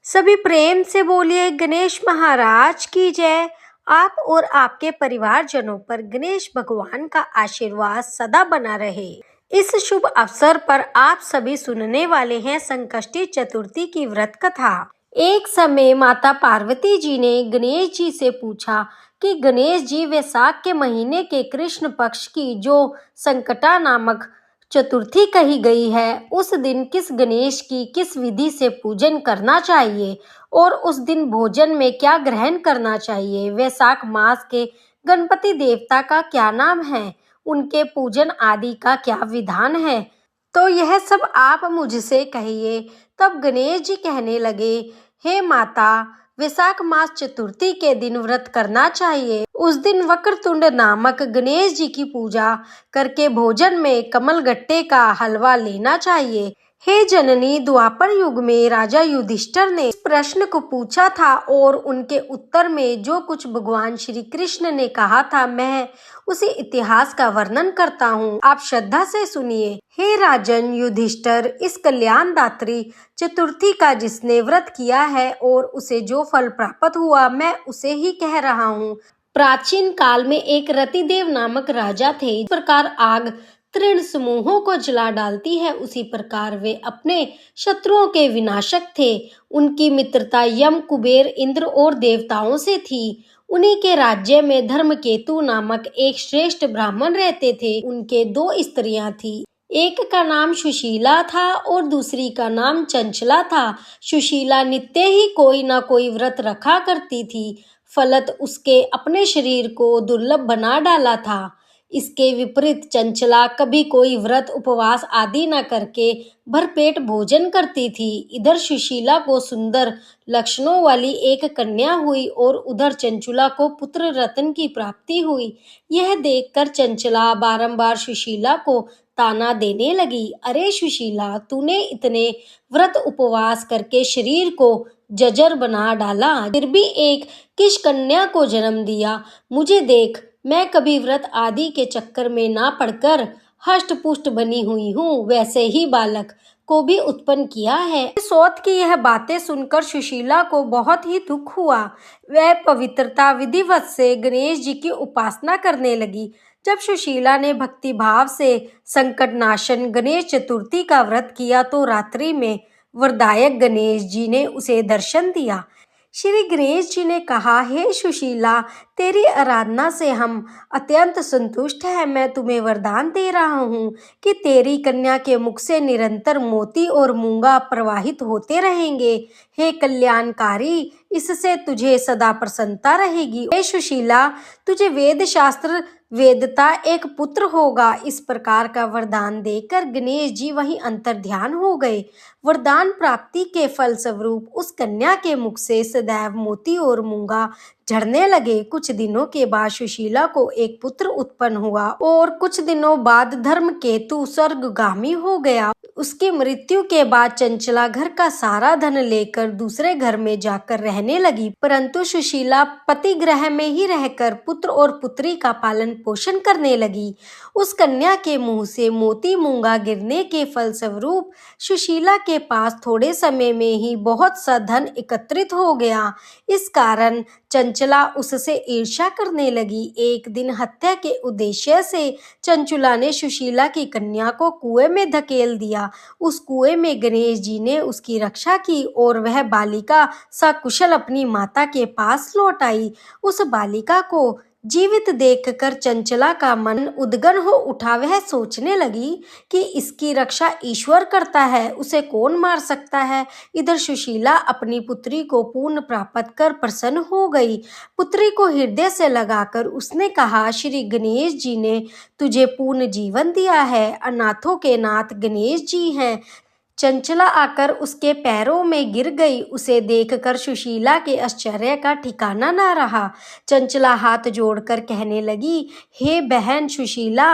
सभी प्रेम से बोलिए गणेश महाराज की जय। आप और आपके परिवारजनों पर गणेश भगवान का आशीर्वाद सदा बना रहे। इस शुभ अवसर पर आप सभी सुनने वाले हैं संकष्टी चतुर्थी की व्रत कथा। एक समय माता पार्वती जी ने गणेश जी से पूछा कि गणेश जी, वैशाख के महीने के कृष्ण पक्ष की जो संकटा नामक चतुर्थी कही गई है, उस दिन किस गणेश की किस विधि से पूजन करना चाहिए और उस दिन भोजन में क्या ग्रहण करना चाहिए। वैशाख मास के गणपति देवता का क्या नाम है, उनके पूजन आदि का क्या विधान है, तो यह सब आप मुझसे कहिए। तब गणेश जी कहने लगे, हे माता, वैशाख मास चतुर्थी के दिन व्रत करना चाहिए। उस दिन वक्रतुंड नामक गणेश जी की पूजा करके भोजन में कमलगट्टे का हलवा लेना चाहिए। हे जननी, द्वापर युग में राजा युधिष्ठिर ने इस प्रश्न को पूछा था और उनके उत्तर में जो कुछ भगवान श्री कृष्ण ने कहा था, मैं उसी इतिहास का वर्णन करता हूँ, आप श्रद्धा से सुनिए। हे राजन युधिष्ठिर, इस कल्याणदात्री चतुर्थी का जिसने व्रत किया है और उसे जो फल प्राप्त हुआ, मैं उसे ही कह रहा हूँ। प्राचीन काल में एक रतिदेव नामक राजा थे। इस प्रकार आग तृण समूहों को जला डालती है, उसी प्रकार वे अपने शत्रुओं के विनाशक थे। उनकी मित्रता यम, कुबेर, इंद्र और देवताओं से थी। उन्हीं के राज्य में धर्मकेतु नामक एक श्रेष्ठ ब्राह्मण रहते थे। उनके दो स्त्रियां थी, एक का नाम सुशीला था और दूसरी का नाम चंचला था। सुशीला नित्य ही कोई ना कोई व्रत रखा करती थी, फलत उसके अपने शरीर को दुर्लभ बना डाला था। इसके विपरीत चंचला कभी कोई व्रत उपवास आदि न करके भरपेट भोजन करती थी। इधर सुशीला को सुंदर लक्षणों वाली एक कन्या हुई और उधर चंचला को पुत्र रत्न की प्राप्ति हुई। यह देखकर चंचला बारंबार सुशीला को ताना देने लगी, अरे सुशीला, तूने इतने व्रत उपवास करके शरीर को जर्जर बना डाला, फिर भी एक किस कन्या को जन्म दिया। मुझे देख, मैं कभी व्रत आदि के चक्कर में ना पड़कर हष्ट पुष्ट बनी हुई हूँ, वैसे ही बालक को भी उत्पन्न किया है। सौत की यह बातें सुनकर सुशीला को बहुत ही दुख हुआ। वह पवित्रता विधिवत से गणेश जी की उपासना करने लगी। जब सुशीला ने भक्ति भाव से संकट नाशन गणेश चतुर्थी का व्रत किया तो रात्रि में वरदायक गणेश जी ने उसे दर्शन दिया। श्री गणेश जी ने कहा, हे सुशीला, तेरी आराधना से हम अत्यंत संतुष्ट हैं। मैं तुम्हें वरदान दे रहा हूँ कि तेरी कन्या के मुख से निरंतर मोती और मूंगा प्रवाहित होते रहेंगे। हे कल्याणकारी, इससे तुझे सदा प्रसन्नता रहेगी। हे सुशीला, तुझे वेद शास्त्र वेदता एक पुत्र होगा। इस प्रकार का वरदान देकर गणेश जी वहीं अंतर ध्यान हो गए। वरदान प्राप्ति के फल स्वरूप उस कन्या के मुख से सदैव मोती और मूंगा झड़ने लगे। कुछ दिनों के बाद सुशीला को एक पुत्र उत्पन्न हुआ और कुछ दिनों बाद धर्मकेतु स्वर्गगामी हो गया। उसकी मृत्यु के बाद चंचला घर का सारा धन लेकर दूसरे घर में जाकर रहने लगी, परंतु सुशीला पति गृह में ही रहकर पुत्र और पुत्री का पालन पोषण करने लगी। उस कन्या के मुंह से मोती मूंगा गिरने के फल स्वरूप सुशीला के पास थोड़े समय में ही बहुत सा धन एकत्रित हो गया। इस कारण चंचला उससे ईर्ष्या करने लगी। एक दिन हत्या के उद्देश्य से चंचला ने सुशीला की कन्या को कुएं में धकेल दिया। उस कुएं में गणेश जी ने उसकी रक्षा की और वह बालिका सकुशल अपनी माता के पास लौट आई। उस बालिका को जीवित देखकर चंचला का मन उद्गन हो उठा। वह सोचने लगी कि इसकी रक्षा ईश्वर करता है, उसे कौन मार सकता है। इधर सुशीला अपनी पुत्री को पूर्ण प्राप्त कर प्रसन्न हो गई। पुत्री को हृदय से लगाकर उसने कहा, श्री गणेश जी ने तुझे पूर्ण जीवन दिया है, अनाथों के नाथ गणेश जी हैं। चंचला आकर उसके पैरों में गिर गई। उसे देखकर सुशीला के आश्चर्य का ठिकाना न रहा। चंचला हाथ जोड़कर कहने लगी, हे बहन सुशीला,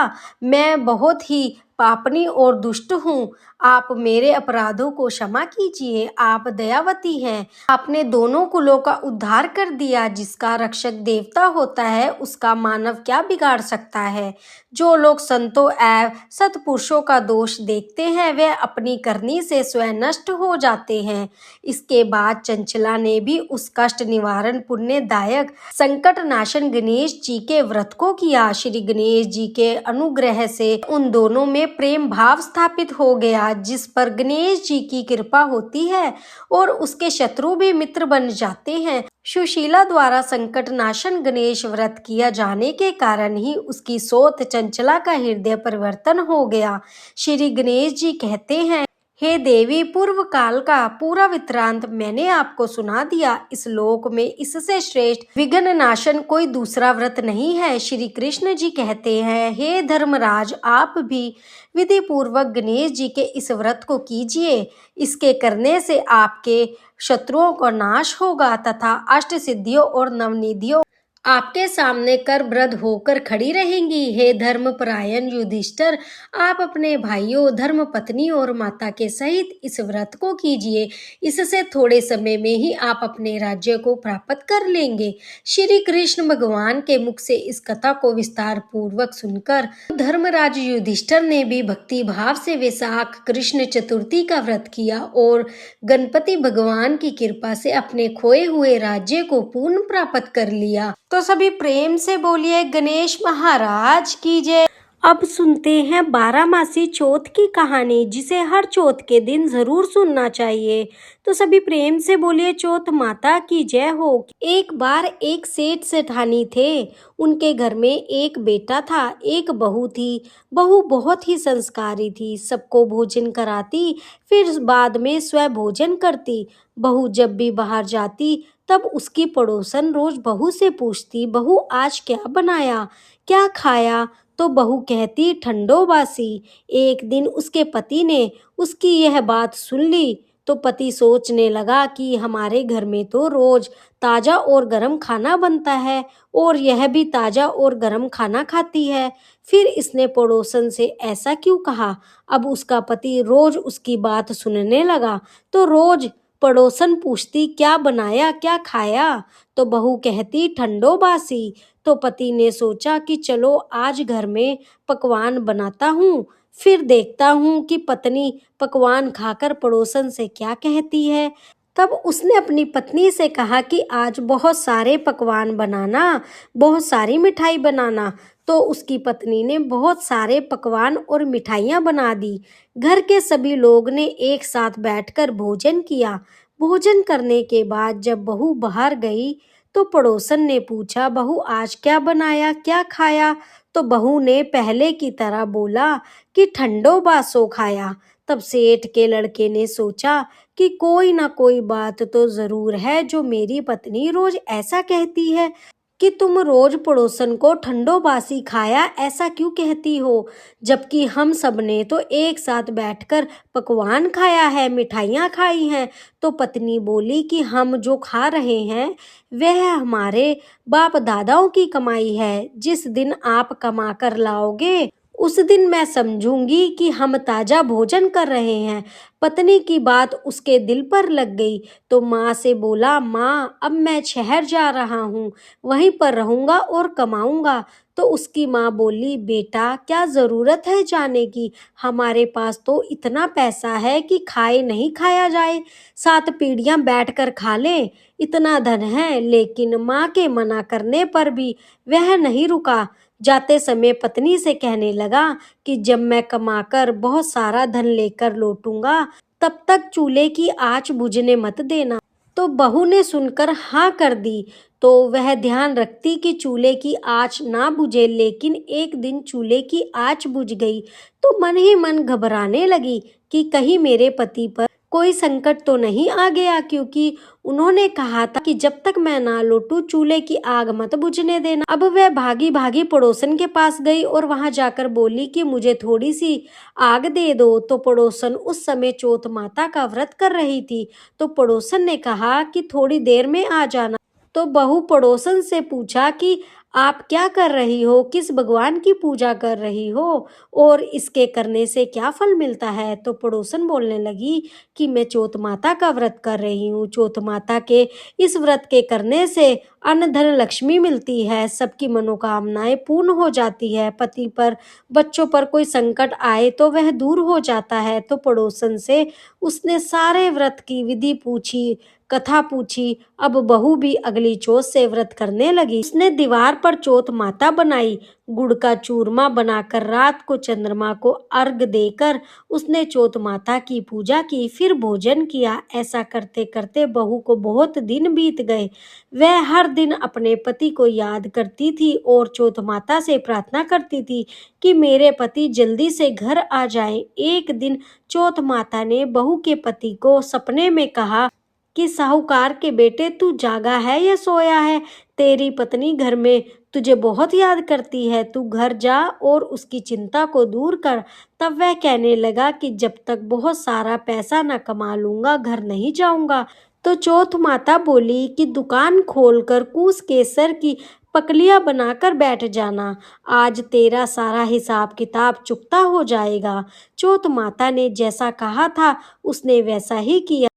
मैं बहुत ही पापनी और दुष्ट हूँ। आप मेरे अपराधों को क्षमा कीजिए, आप दयावती हैं। आपने दोनों कुलों का उद्धार कर दिया। जिसका रक्षक देवता होता है उसका मानव क्या बिगाड़ सकता है। जो लोग संतों एवं सत्पुरुषों का दोष देखते हैं वे अपनी करनी से स्वयं नष्ट हो जाते हैं। इसके बाद चंचला ने भी उस कष्ट निवारण पुण्यदायक संकट नाशन गणेश जी के व्रत को किया। श्री गणेश जी के अनुग्रह से उन दोनों में प्रेम भाव स्थापित हो गया, जिस पर गणेश जी की कृपा होती है और उसके शत्रु भी मित्र बन जाते हैं। सुशीला द्वारा संकट नाशन गणेश व्रत किया जाने के कारण ही उसकी सोच चंचला का हृदय परिवर्तन हो गया। श्री गणेश जी कहते हैं, हे देवी, पूर्व काल का पूरा वृत्तांत मैंने आपको सुना दिया। इस लोक में इससे श्रेष्ठ विघ्न नाशन कोई दूसरा व्रत नहीं है। श्री कृष्ण जी कहते हैं, हे धर्मराज, आप भी विधि पूर्वक गणेश जी के इस व्रत को कीजिए। इसके करने से आपके शत्रुओं का नाश होगा तथा अष्ट सिद्धियों और नवनिधियों आपके सामने कर वृद्ध होकर खड़ी रहेंगी। हे धर्मपरायण युधिष्ठिर, आप अपने भाइयों, धर्म पत्नी और माता के सहित इस व्रत को कीजिए। इससे थोड़े समय में ही आप अपने राज्य को प्राप्त कर लेंगे। श्री कृष्ण भगवान के मुख से इस कथा को विस्तार पूर्वक सुनकर धर्मराज युधिष्ठिर ने भी भक्ति भाव से वैशाख कृष्ण चतुर्थी का व्रत किया और गणपति भगवान की कृपा से अपने खोए हुए राज्य को पूर्ण प्राप्त कर लिया। तो सभी प्रेम से बोलिए गणेश महाराज की जय। अब सुनते हैं 12 चौथ की कहानी, जिसे हर चौथ के दिन जरूर सुनना चाहिए। तो सभी प्रेम से बोलिए चौथ माता की जय हो। एक बार एक सेठ सेठानी थे। उनके घर में एक बेटा था, एक बहू थी। बहू बहुत ही संस्कारी थी, सबको भोजन कराती, फिर बाद में स्वयं भोजन करती। बहू जब भी बाहर जाती तब उसकी पड़ोसन रोज बहू से पूछती, बहू आज क्या बनाया, क्या खाया। तो बहू कहती, ठंडो बासी। एक दिन उसके पति ने उसकी यह बात सुन ली तो पति सोचने लगा कि हमारे घर में तो रोज ताज़ा और गर्म खाना बनता है और यह भी ताज़ा और गर्म खाना खाती है, फिर इसने पड़ोसन से ऐसा क्यों कहा। अब उसका पति रोज उसकी बात सुनने लगा तो रोज पड़ोसन पूछती, क्या बनाया, क्या खाया। तो बहू कहती, ठंडो बासी। तो पति ने सोचा कि चलो आज घर में पकवान बनाता हूँ, फिर देखता हूँ कि पत्नी पकवान खाकर पड़ोसन से क्या कहती है। तब उसने अपनी पत्नी से कहा कि आज बहुत सारे पकवान बनाना, बहुत सारी मिठाई बनाना। तो उसकी पत्नी ने बहुत सारे पकवान और मिठाइयाँ बना दी। घर के सभी लोग ने एक साथ बैठकर भोजन किया। भोजन करने के बाद जब बहू बाहर गई तो पड़ोसन ने पूछा, बहू आज क्या बनाया, क्या खाया। तो बहू ने पहले की तरह बोला कि ठंडो बासो खाया। तब सेठ के लड़के ने सोचा कि कोई ना कोई बात तो जरूर है जो मेरी पत्नी रोज ऐसा कहती है कि तुम रोज पड़ोसन को ठंडो बासी खाया ऐसा क्यों कहती हो, जबकि हम सब ने तो एक साथ बैठकर पकवान खाया है, मिठाइयाँ खाई हैं। तो पत्नी बोली कि हम जो खा रहे हैं वह हमारे बाप दादाओं की कमाई है। जिस दिन आप कमा कर लाओगे उस दिन मैं समझूंगी कि हम ताजा भोजन कर रहे हैं। पत्नी की बात उसके दिल पर लग गई तो माँ से बोला, माँ अब मैं शहर जा रहा हूँ, वहीं पर रहूंगा और कमाऊंगा। तो उसकी माँ बोली, बेटा क्या ज़रूरत है जाने की, हमारे पास तो इतना पैसा है कि खाए नहीं खाया जाए, 7 पीढ़ियाँ बैठकर खा लें, इतना धन है। लेकिन माँ के मना करने पर भी वह नहीं रुका। जाते समय पत्नी से कहने लगा कि जब मैं कमाकर बहुत सारा धन लेकर लौटूंगा तब तक चूल्हे की आंच बुझने मत देना। तो बहू ने सुनकर हाँ कर दी। तो वह ध्यान रखती कि चूल्हे की आंच ना बुझे, लेकिन एक दिन चूल्हे की आंच बुझ गई तो मन ही मन घबराने लगी कि कहीं मेरे पति पर कोई संकट तो नहीं आ गया, क्योंकि उन्होंने कहा था कि जब तक मैं ना लौटूं चूल्हे की आग मत बुझने देना। अब वह भागी भागी पड़ोसन के पास गई और वहां जाकर बोली कि मुझे थोड़ी सी आग दे दो। तो पड़ोसन उस समय चौथ माता का व्रत कर रही थी। तो पड़ोसन ने कहा कि थोड़ी देर में आ जाना। तो बहू पड़ोसन से पूछा कि आप क्या कर रही हो, किस भगवान की पूजा कर रही हो और इसके करने से क्या फल मिलता है। तो पड़ोसन बोलने लगी कि मैं चौथ माता का व्रत कर रही हूँ। चौथ माता के इस व्रत के करने से अन्न धन लक्ष्मी मिलती है, सबकी मनोकामनाएं पूर्ण हो जाती है, पति पर बच्चों पर कोई संकट आए तो वह दूर हो जाता है। तो पड़ोसन से उसने सारे व्रत की विधि पूछी, कथा पूछी। अब बहू भी अगली चौथ से व्रत करने लगी। उसने दीवार पर चौथ माता बनाई, गुड़ का चूरमा बनाकर रात को चंद्रमा को अर्घ देकर उसने चौथ माता की पूजा की, फिर भोजन किया। ऐसा करते करते बहू को बहुत दिन बीत गए। वह हर दिन अपने पति को याद करती थी और चौथ माता से प्रार्थना करती थी कि मेरे पति जल्दी से घर आ जाएं। एक दिन चौथ माता ने बहू के पति को सपने में कहा कि साहूकार के बेटे, तू जागा है या सोया है? तेरी पत्नी घर में तुझे बहुत याद करती है, तू घर जा और उसकी चिंता को दूर कर। तब वह कहने लगा कि जब तक बहुत सारा पैसा न कमा लूंगा घर नहीं जाऊंगा। तो चौथ माता बोली कि दुकान खोलकर कूस केसर की पकलियां बनाकर बैठ जाना, आज तेरा सारा हिसाब किताब चुकता हो जाएगा। चौथ माता ने जैसा कहा था उसने वैसा ही किया।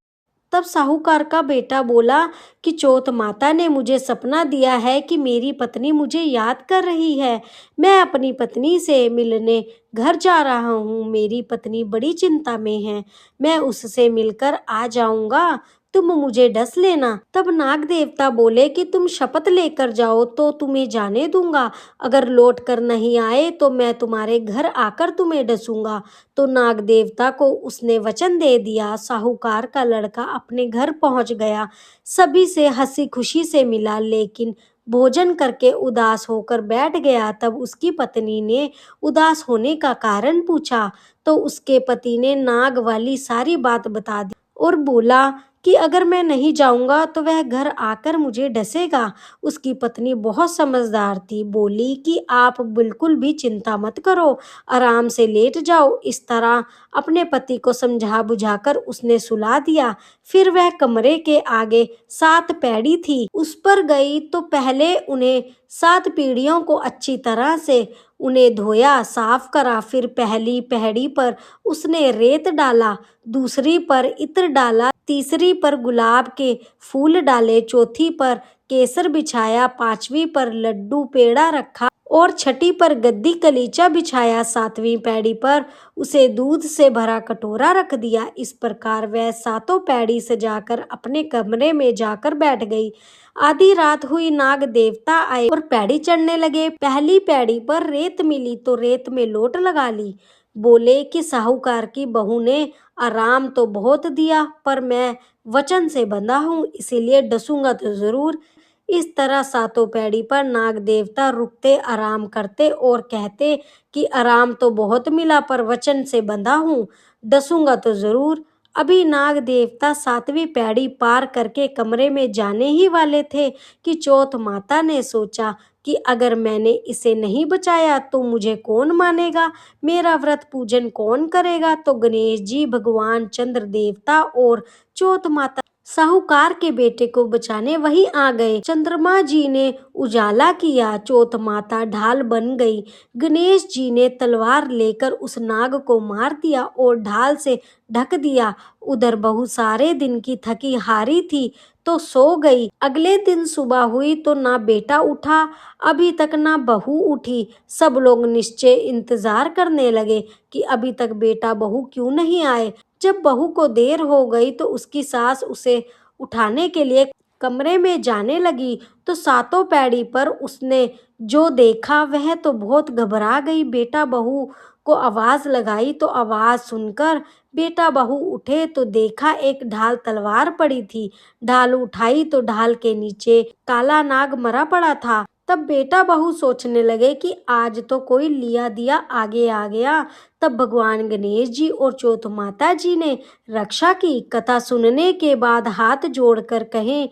तब साहूकार का बेटा बोला कि चौथ माता ने मुझे सपना दिया है कि मेरी पत्नी मुझे याद कर रही है। मैं अपनी पत्नी से मिलने घर जा रहा हूँ। मेरी पत्नी बड़ी चिंता में है, मैं उससे मिलकर आ जाऊंगा, तुम मुझे डस लेना। तब नाग देवता बोले कि तुम शपथ लेकर जाओ तो तुम्हें जाने दूंगा, अगर लौट कर नहीं आए तो मैं तुम्हारे घर आकर तुम्हें डसूंगा। तो नाग देवता को उसने वचन दे दिया। साहूकार का लड़का अपने घर पहुंच गया, सभी से हंसी खुशी से मिला, लेकिन भोजन करके उदास होकर बैठ गया। तब उसकी पत्नी ने उदास होने का कारण पूछा तो उसके पति ने नाग वाली सारी बात बता दी और बोला कि अगर मैं नहीं जाऊंगा तो वह घर आकर मुझे डसेगा। उसकी पत्नी बहुत समझदार थी, बोली कि आप बिल्कुल भी चिंता मत करो, आराम से लेट जाओ। इस तरह अपने पति को समझा बुझाकर उसने सुला दिया। फिर वह कमरे के आगे 7 पैड़ी थी, उस पर गई तो पहले उन्हें 7 पीढ़ियों को अच्छी तरह से उन्हें धोया, साफ करा। फिर पहली पैड़ी पर उसने रेत डाला, दूसरी पर इत्र डाला, तीसरी पर गुलाब के फूल डाले, चौथी पर केसर बिछाया, पांचवी पर लड्डू पेड़ा रखा और छठी पर गद्दी कलीचा बिछाया। 7वीं पैड़ी पर उसे दूध से भरा कटोरा रख दिया। इस प्रकार वह 7 पैड़ी सजाकर अपने कमरे में जाकर बैठ गई। आधी रात हुई, नाग देवता आए और पैड़ी चढ़ने लगे। पहली पैड़ी पर रेत मिली तो रेत में लोट लगा ली। बोले कि साहूकार की बहू ने आराम तो बहुत दिया पर मैं वचन से बंधा हूँ, इसीलिए डसूंगा तो जरूर। इस तरह 7 पैड़ी पर नाग देवता रुकते, आराम करते और कहते कि आराम तो बहुत मिला पर वचन से बंधा हूँ, डसूंगा तो जरूर। अभी नाग देवता 7वीं पैड़ी पार करके कमरे में जाने ही वाले थे कि चौथ माता ने सोचा कि अगर मैंने इसे नहीं बचाया तो मुझे कौन मानेगा, मेरा व्रत पूजन कौन करेगा। तो गणेश जी, भगवान चंद्र देवता और चौथ माता साहूकार के बेटे को बचाने वहीं आ गए। चंद्रमा जी ने उजाला किया, चौथ माता ढाल बन गई। गणेश जी ने तलवार लेकर उस नाग को मार दिया और ढाल से ढक दिया। उधर बहू सारे दिन की थकी हारी थी तो सो गई। अगले दिन सुबह हुई तो ना बेटा उठा, अभी तक ना बहू उठी। सब लोग निश्चय इंतजार करने लगे कि अभी तक बेटा बहू क्यों नहीं आए। जब बहू को देर हो गई तो उसकी सास उसे उठाने के लिए कमरे में जाने लगी तो 7 पैड़ी पर उसने जो देखा वह तो बहुत घबरा गई। बेटा बहू को आवाज लगाई तो आवाज सुनकर बेटा बहू उठे तो देखा एक ढाल तलवार पड़ी थी। ढाल उठाई तो ढाल के नीचे काला नाग मरा पड़ा था। तब बेटा बहू सोचने लगे कि आज तो कोई लिया दिया आगे आ गया। तब भगवान गणेश जी और चौथ माता जी ने रक्षा की। कथा सुनने के बाद हाथ जोड़कर कहें,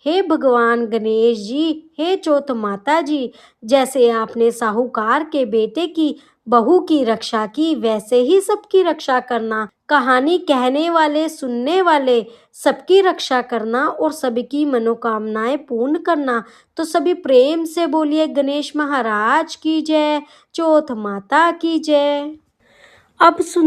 हे भगवान गणेश जी, हे चौथ माता जी, जैसे आपने साहूकार के बेटे की बहू की रक्षा की, वैसे ही सबकी रक्षा करना। कहानी कहने वाले, सुनने वाले सबकी रक्षा करना और सबकी मनोकामनाएं पूर्ण करना। तो सभी प्रेम से बोलिए गणेश महाराज की जय, चौथ माता की जय। अब सुन